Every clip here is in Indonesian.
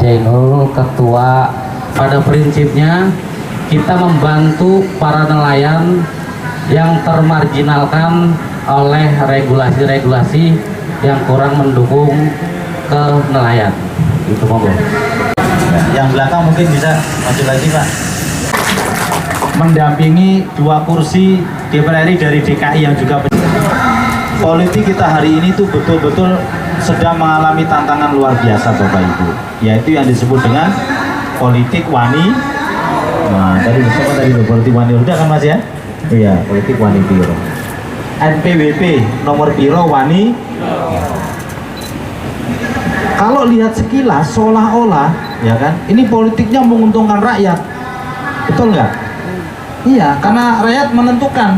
Zainul, Ketua. Pada prinsipnya kita membantu para nelayan yang termarginalkan oleh regulasi-regulasi yang kurang mendukung ke nelayan. Itu monggo. Yang belakang mungkin bisa maju lagi Pak. Mendampingi 2 kursi DPR RI dari DKI yang juga politik kita hari ini tuh betul-betul sedang mengalami tantangan luar biasa Bapak Ibu, yaitu yang disebut dengan politik wani. Nah, tadi siapa tadi politik wani udah kan Mas ya? Iya, politik wani piro. NPWP nomor piro wani. Kalau lihat sekilas seolah-olah ya kan, ini politiknya menguntungkan rakyat. Betul nggak? Iya, karena rakyat menentukan.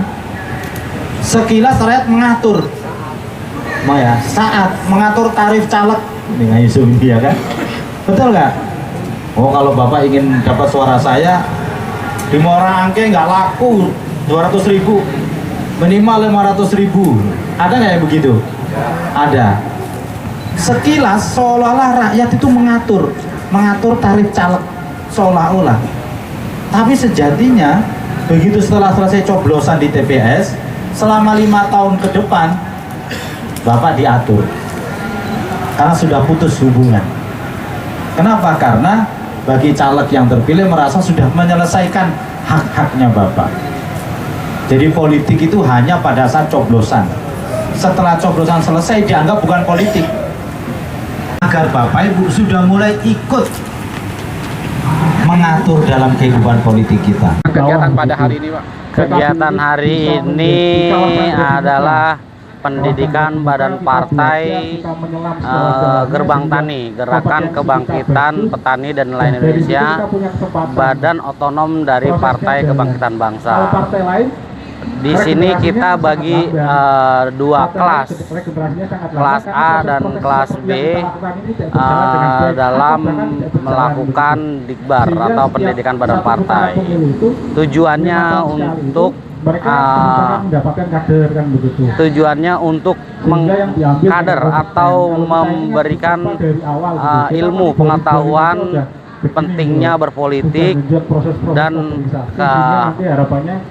Sekilas rakyat mengatur. Ya, saat mengatur tarif caleg dengan isu ini ya kan. Betul nggak? Oh, kalau Bapak ingin dapat suara saya di Muara Angke nggak laku 200.000, minimal 500.000. Ada nggak yang begitu? Ada. Sekilas seolah-olah rakyat itu mengatur tarif caleg seolah-olah. Tapi sejatinya begitu setelah selesai coblosan di TPS, selama 5 tahun ke depan Bapak diatur karena sudah putus hubungan. Kenapa? Karena bagi caleg yang terpilih merasa sudah menyelesaikan hak-haknya Bapak. Jadi politik itu hanya pada saat coblosan. Setelah coblosan selesai dianggap bukan politik. Agar Bapak Ibu sudah mulai ikut mengatur dalam kehidupan politik kita. Kegiatan pada hari ini Pak? Kegiatan hari ini adalah pendidikan Badan Partai Gerbang Tani, Gerakan Kebangkitan Petani dan Nelayan Indonesia, badan otonom dari Partai Kebangkitan Bangsa. Di sini kita bagi 2 kelas, kelas A dan kelas B, dalam melakukan dikbar atau pendidikan badan partai. Tujuannya untuk mengkader atau memberikan ilmu pengetahuan pentingnya berpolitik dan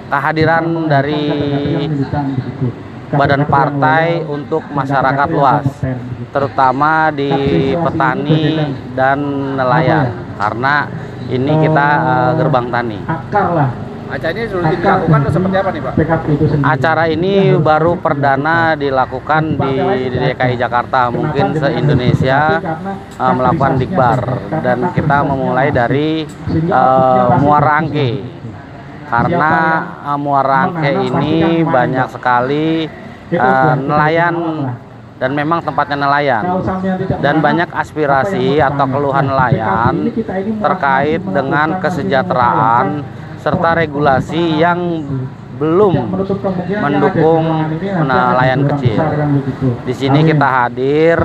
kehadiran dari badan partai untuk masyarakat luas, terutama di petani dan nelayan, karena ini kita gerbang tani. Acara ini sudah dilakukan atau seperti apa nih Pak? Acara ini baru perdana dilakukan di DKI Jakarta, mungkin se-Indonesia melakukan dikbar, dan kita memulai dari Muara Angke, karena Muara Angke ini banyak sekali nelayan dan memang tempatnya nelayan, dan banyak aspirasi atau keluhan nelayan terkait dengan kesejahteraan serta regulasi yang belum mendukung nelayan kecil. Di sini kita hadir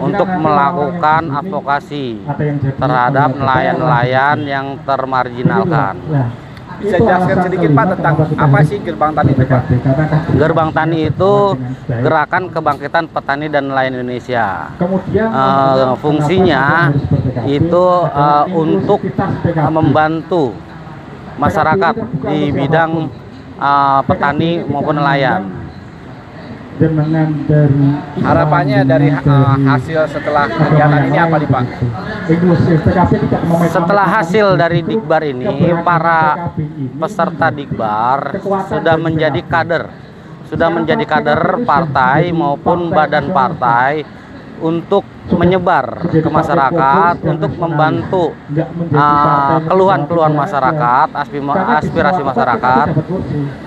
untuk melakukan advokasi terhadap nelayan-nelayan yang termarginalkan. Bisa jelaskan sedikit Pak tentang apa sih gerbang tani itu Pak? Gerbang tani itu Gerakan Kebangkitan Petani dan Nelayan Indonesia. Fungsinya itu untuk membantu masyarakat di bidang petani maupun nelayan. Harapannya dari hasil setelah kegiatan ini apa nih Pak? Setelah hasil dari dikbar ini, para peserta dikbar sudah menjadi kader partai maupun badan partai untuk menyebar ke masyarakat, untuk membantu keluhan-keluhan masyarakat, aspirasi masyarakat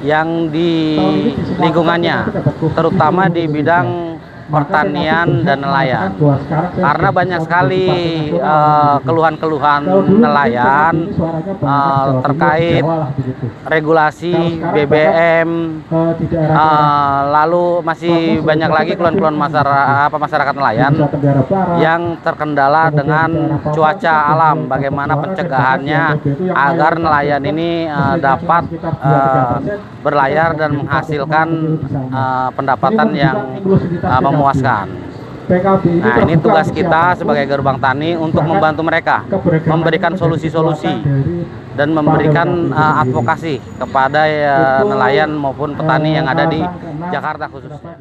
yang di lingkungannya, terutama di bidang pertanian dan nelayan, karena banyak sekali keluhan-keluhan nelayan terkait regulasi BBM, lalu masih banyak lagi keluhan-keluhan masyarakat nelayan yang terkendala dengan cuaca alam, bagaimana pencegahannya agar nelayan ini dapat berlayar dan menghasilkan pendapatan yang memuaskan. PKB Nah, ini terbuka tugas untuk kita siapapun, sebagai gerbang tani untuk bahkan membantu mereka, keberagaman memberikan itu menjadi solusi-solusi kekuatan dari dan memberikan partai PKB itu advokasi kepada Itu, nelayan maupun petani yang ada di alasan keenam, Jakarta khususnya.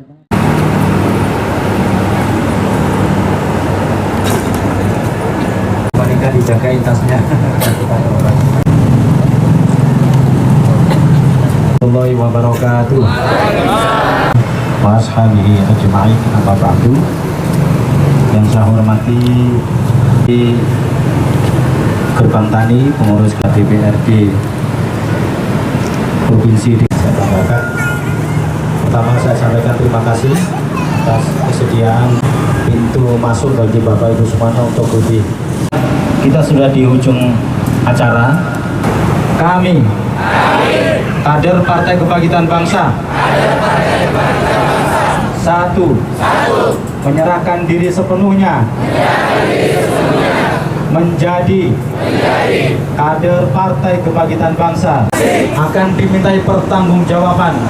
Mereka dijagain tasnya. Warahmatullahi wabarakatuh. Wa ashabihi ajma'in, amma ba'du. Yang saya hormati di Gerbang Tani, pengurus DPRD Provinsi DKI Jakarta. Pertama saya sampaikan terima kasih atas kesediaan pintu masuk bagi Bapak Ibu semuanya untuk lebih. Kita sudah di ujung acara. Kami kader Partai Kebangkitan Bangsa, satu, menyerahkan diri sepenuhnya menjadi kader Partai Kebangkitan Bangsa, akan dimintai pertanggungjawaban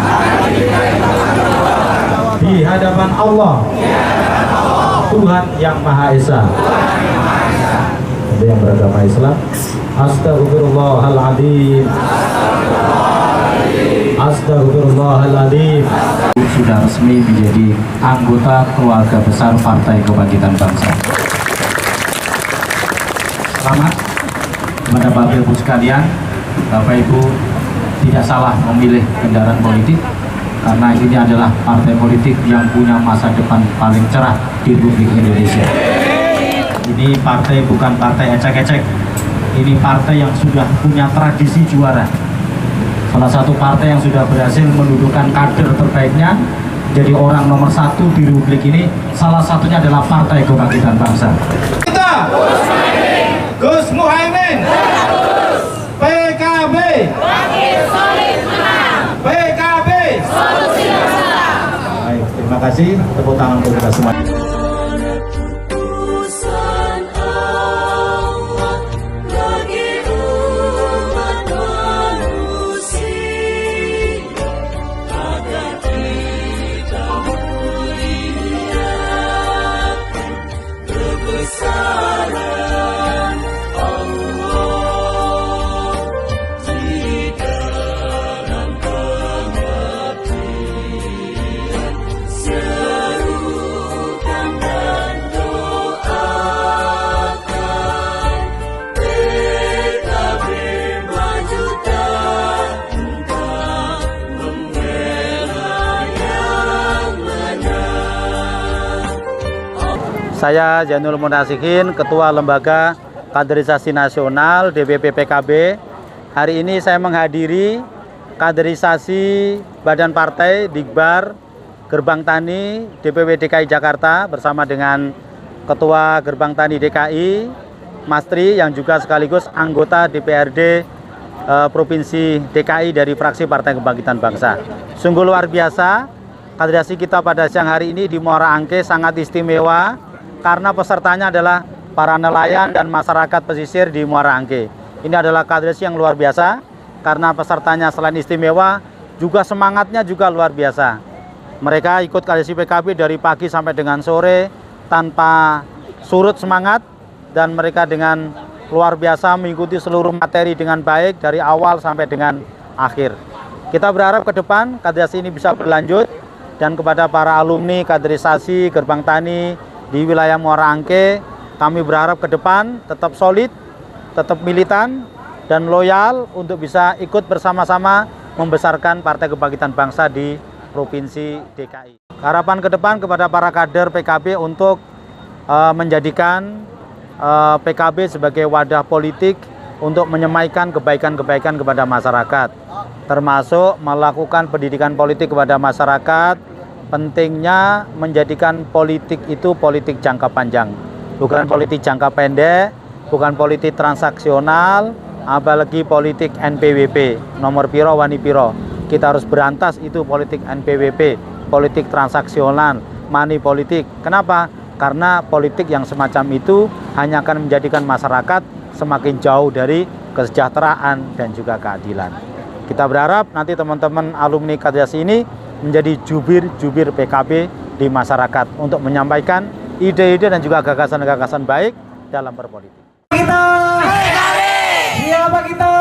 di hadapan Allah, Tuhan Yang Maha Esa. Ada yang beragama Islam. Astagfirullahaladzim. Astagfirullahaladzim. Sudah resmi menjadi anggota keluarga besar Partai Kebangkitan Bangsa. Selamat kepada Bapak Ibu sekalian. Bapak Ibu tidak salah memilih kendaraan politik, karena ini adalah partai politik yang punya masa depan paling cerah di Republik Indonesia. Ini partai bukan partai ecek-ecek. Ini partai yang sudah punya tradisi juara. Salah satu partai yang sudah berhasil mendudukan kader terbaiknya jadi orang nomor 1 di Republik ini, salah satunya adalah Partai Kebangkitan Bangsa. Kita Gus Muhaimin, PKB, PKB. Baik, terima kasih. Tepuk tangan untuk kita semua. Saya Janul Munasikin, Ketua Lembaga Kaderisasi Nasional DPP PKB. Hari ini saya menghadiri kaderisasi Badan Partai Dikbar Gerbang Tani DPW DKI Jakarta bersama dengan Ketua Gerbang Tani DKI, Mas Tri, yang juga sekaligus anggota DPRD Provinsi DKI dari fraksi Partai Kebangkitan Bangsa. Sungguh luar biasa, kaderisasi kita pada siang hari ini di Muara Angke sangat istimewa, karena pesertanya adalah para nelayan dan masyarakat pesisir di Muara Angke. Ini adalah kaderisasi yang luar biasa, karena pesertanya selain istimewa, juga semangatnya juga luar biasa. Mereka ikut kaderisasi PKB dari pagi sampai dengan sore, tanpa surut semangat, dan mereka dengan luar biasa mengikuti seluruh materi dengan baik, dari awal sampai dengan akhir. Kita berharap ke depan kaderisasi ini bisa berlanjut, dan kepada para alumni kaderisasi Gerbang Tani di wilayah Muara Angke, kami berharap ke depan tetap solid, tetap militan, dan loyal untuk bisa ikut bersama-sama membesarkan Partai Kebangkitan Bangsa di Provinsi DKI. Harapan ke depan kepada para kader PKB untuk menjadikan PKB sebagai wadah politik untuk menyemaikan kebaikan-kebaikan kepada masyarakat, termasuk melakukan pendidikan politik kepada masyarakat. Pentingnya menjadikan politik itu politik jangka panjang, bukan politik jangka pendek, bukan politik transaksional, apalagi politik NPWP, nomor piro wani piro. Kita harus berantas itu politik NPWP, politik transaksional, money politik. Kenapa? Karena politik yang semacam itu hanya akan menjadikan masyarakat semakin jauh dari kesejahteraan dan juga keadilan. Kita berharap nanti teman-teman alumni kaderisasi ini menjadi jubir-jubir PKB di masyarakat untuk menyampaikan ide-ide dan juga gagasan-gagasan baik dalam berpolitik. Kita siapa kita?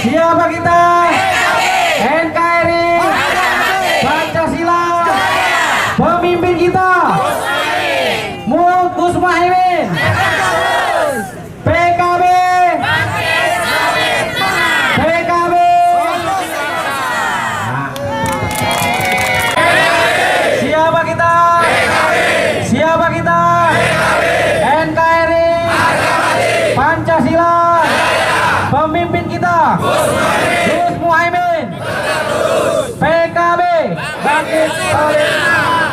Siapa kita? NKRI Pancasila. Pemimpin kita Gus Muhaimin. PKB. PKB. Siapa kita? Siapa kita? NKRI Pancasila. Pemimpin kita Gus Muhaimin. PKB Bangkit Solid.